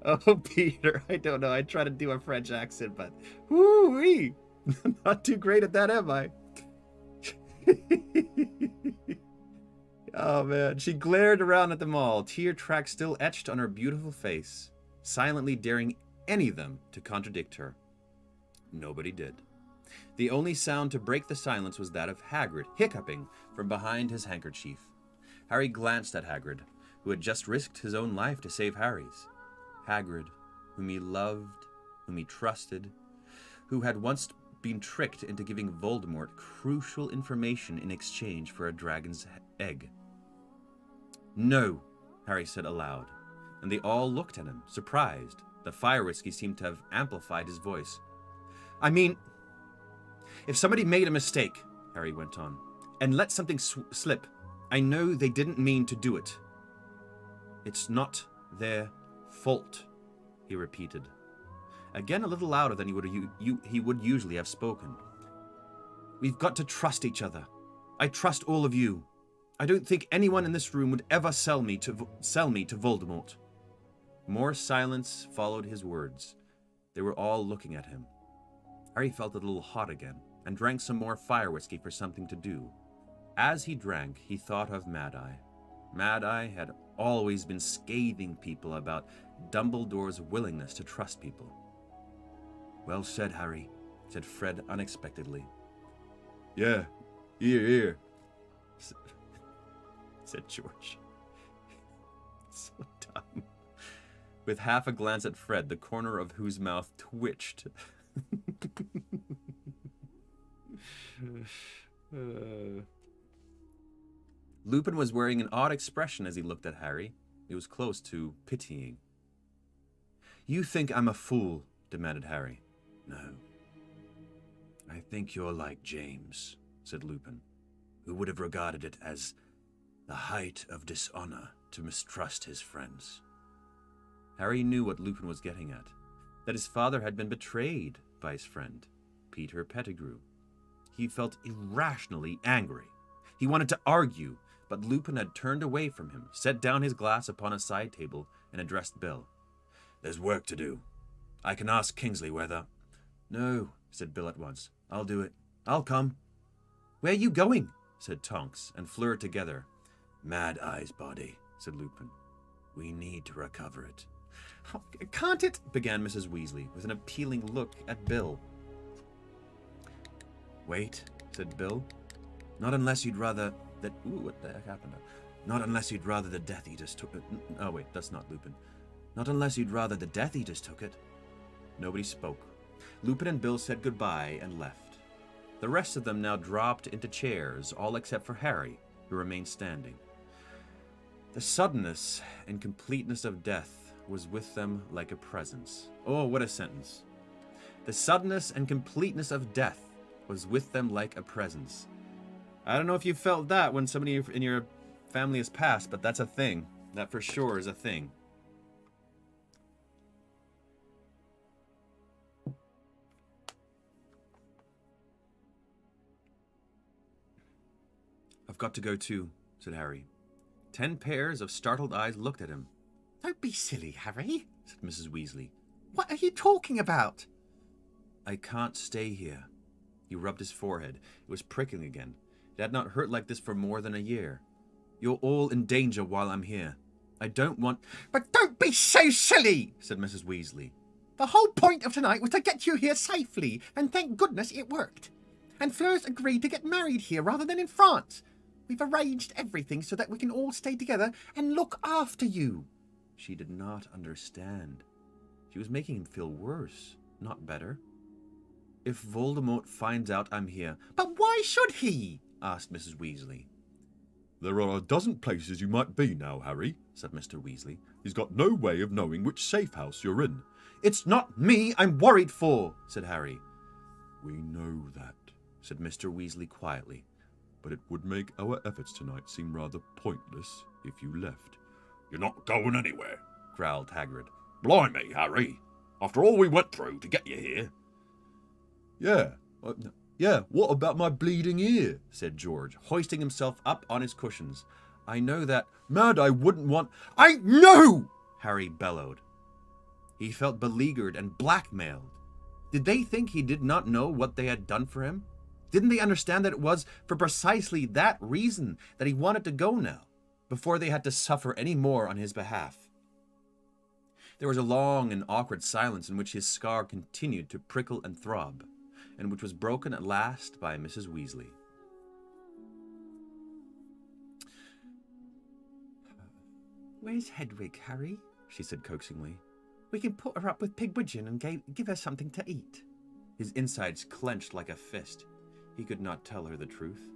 Oh, Peter, I don't know. I try to do a French accent, but whoo-wee. Not too great at that, am I? Oh, man. She glared around at them all, tear tracks still etched on her beautiful face, silently daring any of them to contradict her. Nobody did. The only sound to break the silence was that of Hagrid hiccuping from behind his handkerchief. Harry glanced at Hagrid, who had just risked his own life to save Harry's. Hagrid, whom he loved, whom he trusted, who had once been tricked into giving Voldemort crucial information in exchange for a dragon's egg. "No," Harry said aloud, and they all looked at him, surprised. The fire whiskey seemed to have amplified his voice. "I mean, if somebody made a mistake," Harry went on, "and let something slip, I know they didn't mean to do it. It's not their fault," he repeated. Again, a little louder than he would usually have spoken. "We've got to trust each other. I trust all of you. I don't think anyone in this room would ever sell me to Voldemort." More silence followed his words. They were all looking at him. Harry felt a little hot again, and drank some more fire whiskey for something to do. As he drank, he thought of Mad-Eye. Mad-Eye had always been scathing people about Dumbledore's willingness to trust people. "Well said, Harry," said Fred unexpectedly. "Yeah, here," said George. So dumb. With half a glance at Fred, the corner of whose mouth twitched. Lupin was wearing an odd expression as he looked at Harry. It was close to pitying. "You think I'm a fool?" demanded Harry. "No. I think you're like James," said Lupin, "who would have regarded it as the height of dishonor to mistrust his friends." Harry knew what Lupin was getting at, that his father had been betrayed by his friend, Peter Pettigrew. He felt irrationally angry. He wanted to argue, but Lupin had turned away from him, set down his glass upon a side table, and addressed Bill. "There's work to do. I can ask Kingsley whether—" "No," said Bill at once. "I'll do it. I'll come." "Where are you going?" said Tonks, and Fleur together. "Mad-Eye's body," said Lupin. "We need to recover it." "Oh, can't it—" began Mrs. Weasley, with an appealing look at Bill. "Wait," said Bill. "Not unless you'd rather that—" Ooh, what the heck happened? "Not unless you'd rather the Death Eaters took it." Oh, wait, that's not Lupin. "Not unless you'd rather the Death Eaters took it." Nobody spoke. Lupin and Bill said goodbye and left. The rest of them now dropped into chairs, all except for Harry, who remained standing. The suddenness and completeness of death was with them like a presence. Oh, what a sentence. The suddenness and completeness of death was with them like a presence. I don't know if you felt that when somebody in your family has passed, but that's a thing. That for sure is a thing. "I've got to go too," said Harry. 10 pairs of startled eyes looked at him. "Don't be silly, Harry," said Mrs. Weasley. "What are you talking about?" "I can't stay here." He rubbed his forehead. It was prickling again. It had not hurt like this for more than a year. "You're all in danger while I'm here. I don't want—" "But don't be so silly," said Mrs. Weasley. "The whole point of tonight was to get you here safely, and thank goodness it worked. And Fleur's agreed to get married here rather than in France. We've arranged everything so that we can all stay together and look after you." She did not understand. She was making him feel worse, not better. "If Voldemort finds out I'm here—" "But why should he?" asked Mrs. Weasley. "There are a dozen places you might be now, Harry," said Mr. Weasley. "He's got no way of knowing which safe house you're in." "It's not me I'm worried for," said Harry. "We know that," said Mr. Weasley quietly. "but it would make our efforts tonight seem rather pointless if you left." "You're not going anywhere," growled Hagrid. "Blimey, Harry. After all we went through to get you here." Yeah, what about my bleeding ear?" said George, hoisting himself up on his cushions. "I know that—" "Mad-Eye wouldn't want—" "I know!" Harry bellowed. He felt beleaguered and blackmailed. Did they think he did not know what they had done for him? Didn't they understand that it was for precisely that reason that he wanted to go now, before they had to suffer any more on his behalf? There was a long and awkward silence in which his scar continued to prickle and throb, and which was broken at last by Mrs. Weasley. Where's Hedwig, Harry? She said coaxingly. We can put her up with Pigwidgeon and give her something to eat. His insides clenched like a fist. He could not tell her the truth.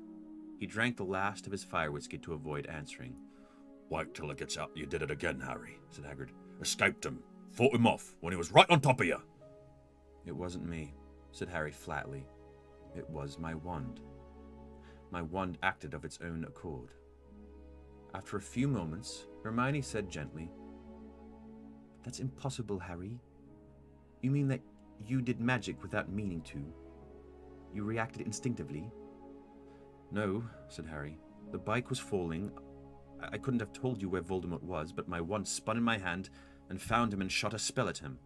He drank the last of his fire whiskey to avoid answering. Wait till it gets out you did it again, Harry, said Hagrid. Escaped him. Fought him off when he was right on top of you. It wasn't me, said Harry flatly. It was my wand. My wand acted of its own accord. After a few moments, Hermione said gently, That's impossible, Harry. You mean that you did magic without meaning to? You reacted instinctively? No, said Harry. The bike was falling. I couldn't have told you where Voldemort was, but my wand spun in my hand and found him and shot a spell at him.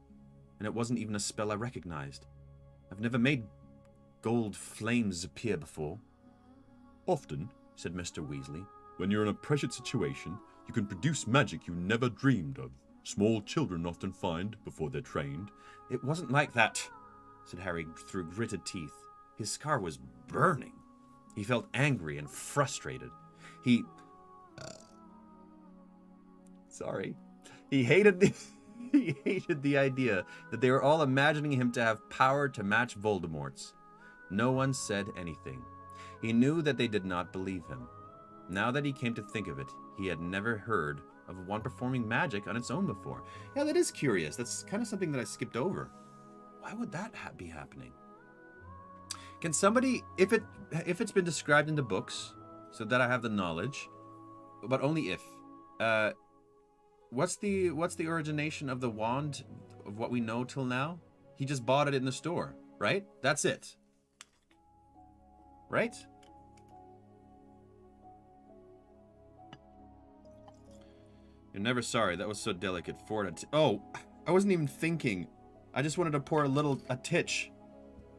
And it wasn't even a spell I recognized. I've never made gold flames appear before. Often, said Mr. Weasley, when you're in a pressured situation, you can produce magic you never dreamed of. Small children often find, before they're trained. It wasn't like that, said Harry through gritted teeth. His scar was burning. He felt angry and frustrated. He hated the idea that they were all imagining him to have power to match Voldemort's. No one said anything. He knew that they did not believe him. Now that he came to think of it, he had never heard of one performing magic on its own before. Yeah, that is curious. That's kind of something that I skipped over. Why would that be happening? Can somebody, if it's been described in the books, so that I have the knowledge, but only if, what's the origination of the wand of what we know till now? He just bought it in the store, right? That's it. Right? You're never sorry. That was so delicate. Oh, I wasn't even thinking. I just wanted to pour a titch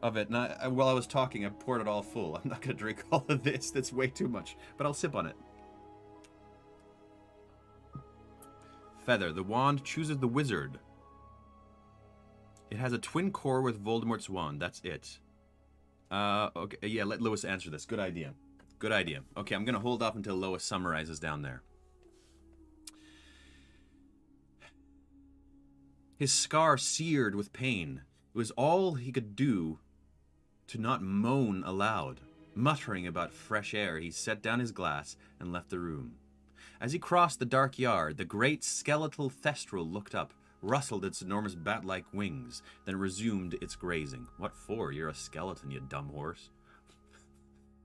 of it. And while I was talking, I poured it all full. I'm not going to drink all of this. That's way too much. But I'll sip on it. Feather. The wand chooses the wizard. It has a twin core with Voldemort's wand. That's it. Okay. Yeah, let Lois answer this. Good idea. Good idea. Okay, I'm going to hold off until Lois summarizes down there. His scar seared with pain. It was all he could do to not moan aloud. Muttering about fresh air, he set down his glass and left the room. As he crossed the dark yard, the great skeletal thestral looked up, rustled its enormous bat-like wings, then resumed its grazing. What for? You're a skeleton, you dumb horse.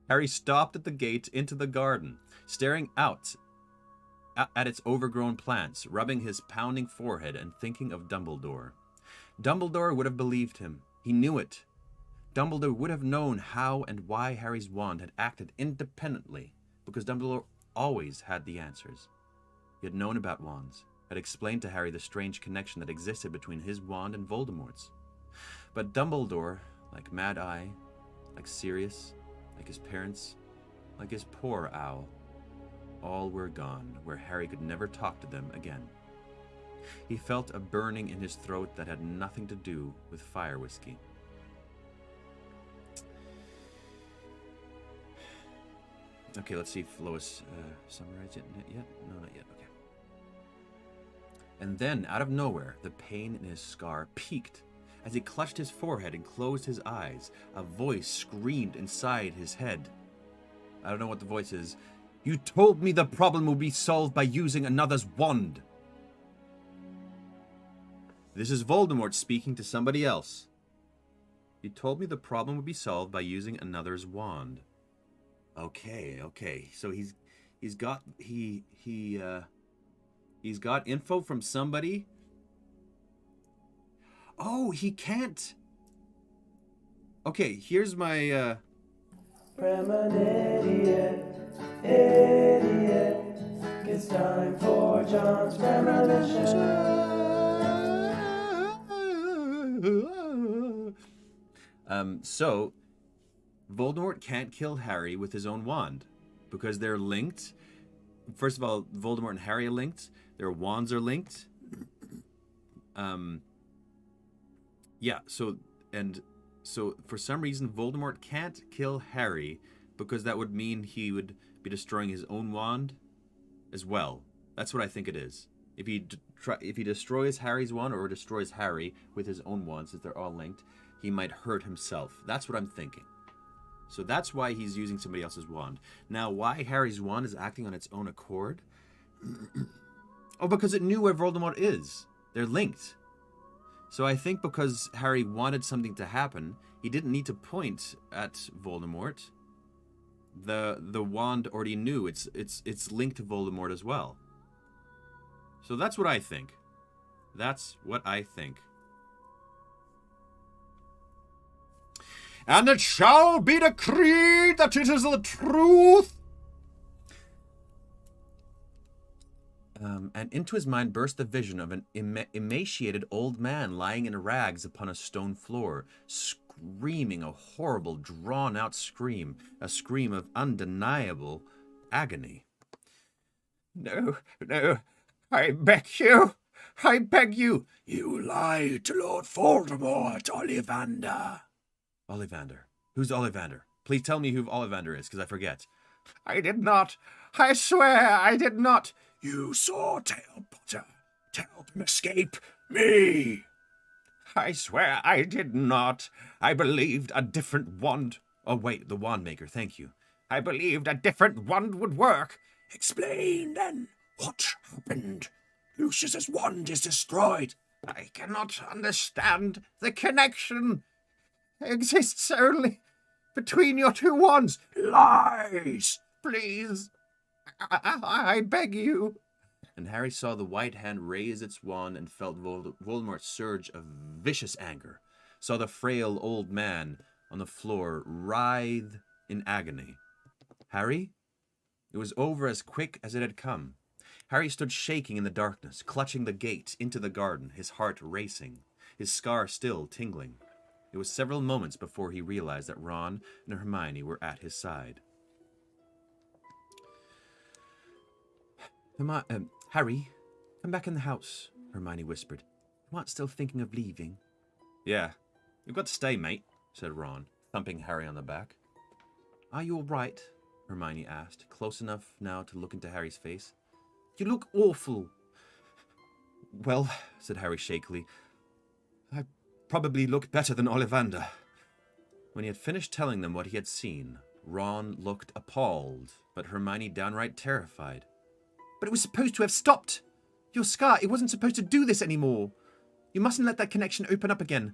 Harry stopped at the gate into the garden, staring out at its overgrown plants, rubbing his pounding forehead and thinking of Dumbledore. Dumbledore would have believed him. He knew it. Dumbledore would have known how and why Harry's wand had acted independently, because Dumbledore always had the answers. He had known about wands, had explained to Harry the strange connection that existed between his wand and Voldemort's. But Dumbledore, like Mad Eye, like Sirius, like his parents, like his poor owl, all were gone, where Harry could never talk to them again. He felt a burning in his throat that had nothing to do with fire whiskey. Okay, let's see if Lois summarized it yet. No, not yet. Okay. And then, out of nowhere, the pain in his scar peaked. As he clutched his forehead and closed his eyes, a voice screamed inside his head. I don't know what the voice is. You told me the problem will be solved by using another's wand. This is Voldemort speaking to somebody else. You told me the problem would be solved by using another's wand. Okay. So he's got info from somebody. Oh, he can't. Okay, here's my Premonition, idiot. It's time for John's premonition. So, Voldemort can't kill Harry with his own wand because they're linked. First of all, Voldemort and Harry are linked. Their wands are linked. Yeah, so for some reason Voldemort can't kill Harry because that would mean he would be destroying his own wand as well. That's what I think it is. If he destroys Harry's wand or destroys Harry with his own wand, since they're all linked, he might hurt himself. That's what I'm thinking. So that's why he's using somebody else's wand. Now, why Harry's wand is acting on its own accord? Oh, because it knew where Voldemort is. They're linked. So I think because Harry wanted something to happen, he didn't need to point at Voldemort. The wand already knew it's linked to Voldemort as well. So that's what I think. That's what I think. And it shall be decreed that it is the truth. And into his mind burst the vision of an emaciated old man lying in rags upon a stone floor, screaming a horrible, drawn-out scream, a scream of undeniable agony. No, no, I beg you, I beg you. You lied to Lord Voldemort, Ollivander. Ollivander. Who's Ollivander? Please tell me who Ollivander is, because I forget. I did not. I swear I did not. You saw Tail Potter. To help him escape me. I swear I did not. I believed a different wand. Oh, wait, the wand maker, thank you. I believed a different wand would work. Explain, then, what happened? Lucius's wand is destroyed. I cannot understand. The connection exists only between your two wands. Lies! Please, I beg you. And Harry saw the white hand raise its wand and felt Voldemort's surge of vicious anger. Saw the frail old man on the floor writhe in agony. Harry? It was over as quick as it had come. Harry stood shaking in the darkness, clutching the gate into the garden, his heart racing, his scar still tingling. It was several moments before he realized that Ron and Hermione were at his side. Harry, come back in the house, Hermione whispered. You aren't still thinking of leaving? Yeah, you've got to stay, mate, said Ron, thumping Harry on the back. Are you all right? Hermione asked, close enough now to look into Harry's face. You look awful. Well, said Harry shakily, I probably look better than Ollivander. When he had finished telling them what he had seen, Ron looked appalled, but Hermione downright terrified. But it was supposed to have stopped. Your scar, it wasn't supposed to do this anymore. You mustn't let that connection open up again.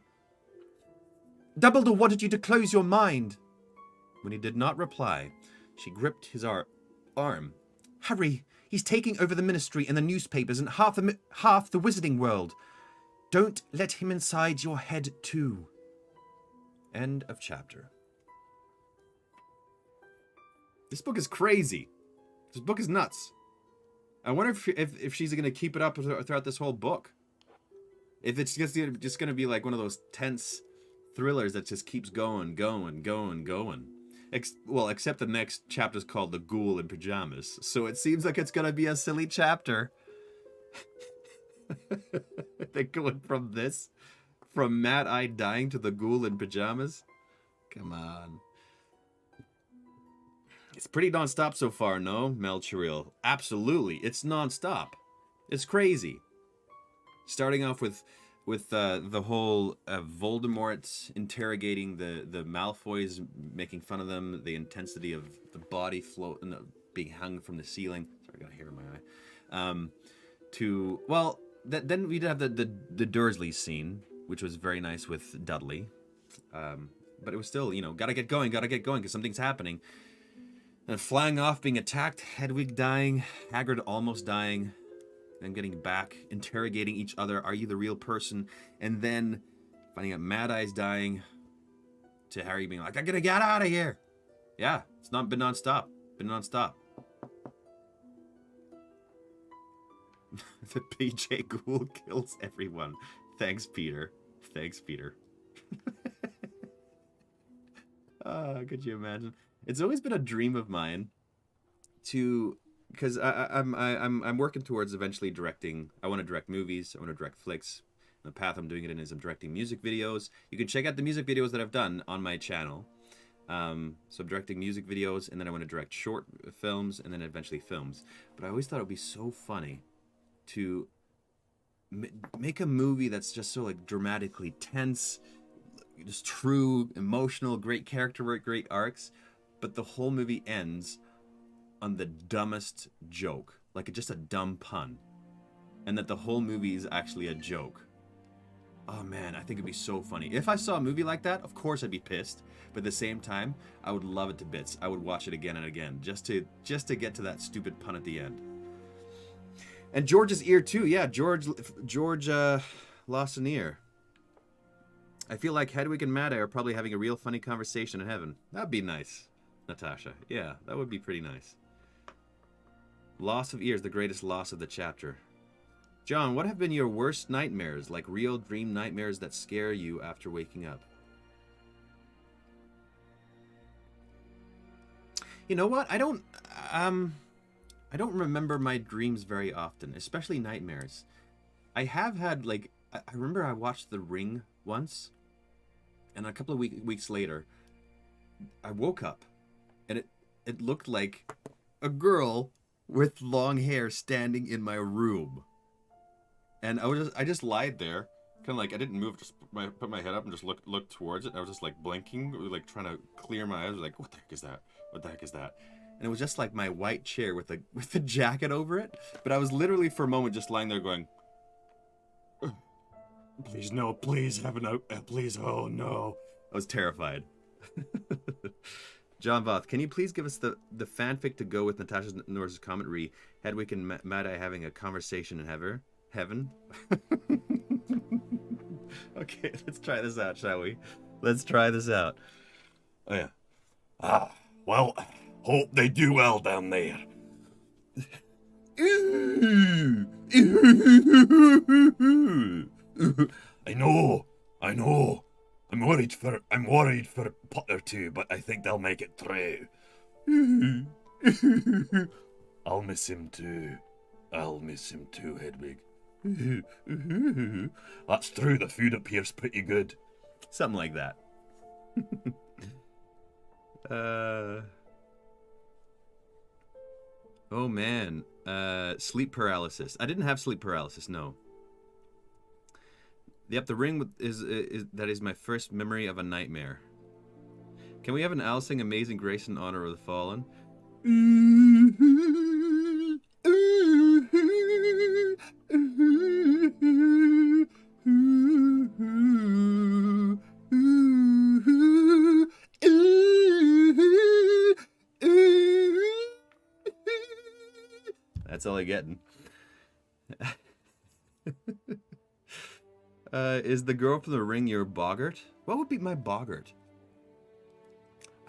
Dumbledore wanted you to close your mind. When he did not reply, she gripped his arm. Harry, he's taking over the ministry and the newspapers and half the wizarding world. Don't let him inside your head too. End of chapter. This book is crazy. This book is nuts. I wonder if she's going to keep it up throughout this whole book. If it's just going to be like one of those tense thrillers that just keeps going. Except the next chapter is called The Ghoul in Pajamas. So it seems like it's going to be a silly chapter. They're going from Mad Eye dying to The Ghoul in Pajamas? Come on. It's pretty non-stop so far, no, Mel Churil? Absolutely, it's non-stop. It's crazy. Starting off with the whole Voldemort interrogating the Malfoys, making fun of them, the intensity of the body being hung from the ceiling. Sorry, I got a hair in my eye. Then we'd have the Dursley scene, which was very nice with Dudley. But it was still, gotta get going, because something's happening. And flying off, being attacked, Hedwig dying, Hagrid almost dying, then getting back, interrogating each other, are you the real person? And then finding out Mad Eye's dying, to Harry being like, I gotta get out of here. Yeah, it's not been non-stop. The PJ Ghoul kills everyone. Thanks, Peter. Thanks, Peter. Could you imagine? It's always been a dream of mine to, because I'm working towards eventually directing. I want to direct movies. I want to direct flicks. The path I'm doing it in is I'm directing music videos. You can check out the music videos that I've done on my channel. So I'm directing music videos, and then I want to direct short films, and then eventually films. But I always thought it would be so funny to make a movie that's just so like dramatically tense, just true, emotional, great character work, great arcs, but the whole movie ends on the dumbest joke, like just a dumb pun, and that the whole movie is actually a joke. Oh man, I think it'd be so funny. If I saw a movie like that, of course I'd be pissed, but at the same time, I would love it to bits. I would watch it again and again, just to get to that stupid pun at the end. And George's ear too, yeah. George lost an ear. I feel like Hedwig and Mada are probably having a real funny conversation in heaven. That'd be nice, Natasha. Yeah, that would be pretty nice. Loss of ears, the greatest loss of the chapter. John, what have been your worst nightmares, like real dream nightmares that scare you after waking up? You know what? I don't remember my dreams very often, especially nightmares. I have had, like, I remember I watched The Ring once, and a couple of weeks later, I woke up, and it looked like a girl with long hair standing in my room. And I just lied there, kind of like, I didn't move, just put my head up and just looked towards it, and I was just like blinking, like trying to clear my eyes, like, what the heck is that? What the heck is that? And it was just like my white chair with the jacket over it, but I was literally for a moment just lying there going, please no, please heaven, please, oh no. I was terrified. John Voth, can you please give us the fanfic to go with Natasha Norris's comment? Hedwig and Mad-Eye having a conversation in heaven? Okay, let's try this out, shall we? Let's try this out. Oh, yeah. Well, hope they do well down there. I know. I'm worried for a putt or two, but I think they'll make it through. I'll miss him too, Hedwig. That's true, the food up here's pretty good. Something like that. Oh man, sleep paralysis. I didn't have sleep paralysis, no. Yep, The Ring is my first memory of a nightmare. Can we have an owl sing Amazing Grace in honor of the fallen? That's all I'm getting. Is the girl from The Ring your boggart? What would be my boggart?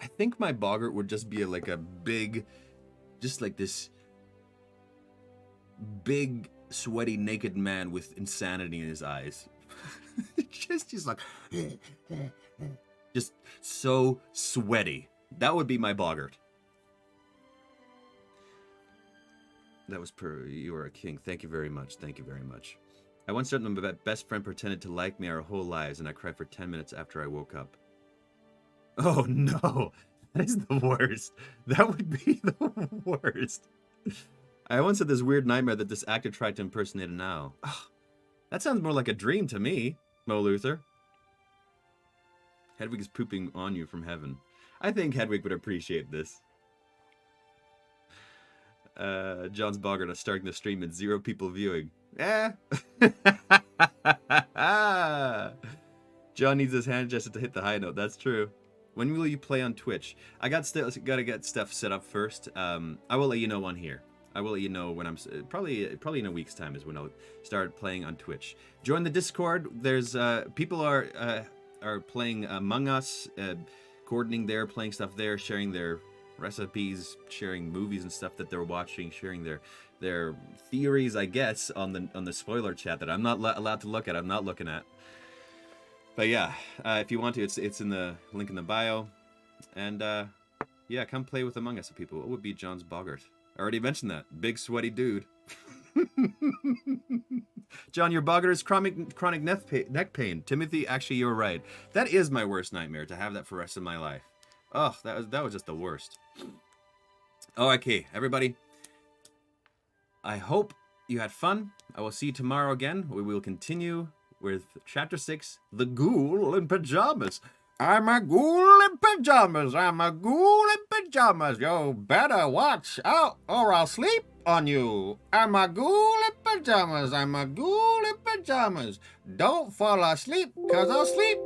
I think my boggart would just be like a big, just like this big, sweaty, naked man with insanity in his eyes. just like, just so sweaty. That would be my boggart. That was you are a king. Thank you very much. Thank you very much. I once said my best friend pretended to like me our whole lives, and I cried for 10 minutes after I woke up. Oh no, that is the worst. That would be the worst. I once had this weird nightmare that this actor tried to impersonate an owl. Oh, that sounds more like a dream to me, Mo Luther. Hedwig is pooping on you from heaven. I think Hedwig would appreciate this. John's boggart is starting the stream and 0 people viewing. John needs his hand gesture to hit the high note. That's true. When will you play on Twitch? I gotta get stuff set up first. I will let you know on here. I will let you know when I'm probably in a week's time is when I'll start playing on Twitch. Join the Discord. There's people are playing Among Us, coordinating there, playing stuff there, sharing their recipes, sharing movies and stuff that they're watching, sharing their theories, I guess, on the spoiler chat that I'm not allowed to look at. I'm not looking at. But yeah, if you want to, it's in the link in the bio. And yeah, come play with Among Us people. What would be John's boggart? I already mentioned that. Big sweaty dude. John, your boggart is chronic neck pain. Timothy, actually, you're right. That is my worst nightmare, to have that for the rest of my life. Oh, that was just the worst. Oh, okay, everybody. I hope you had fun. I will see you tomorrow again. We will continue with Chapter 6, The Ghoul in Pajamas. I'm a ghoul in pajamas. I'm a ghoul in pajamas. You better watch out or I'll sleep on you. I'm a ghoul in pajamas. I'm a ghoul in pajamas. Don't fall asleep, 'cause I'll sleep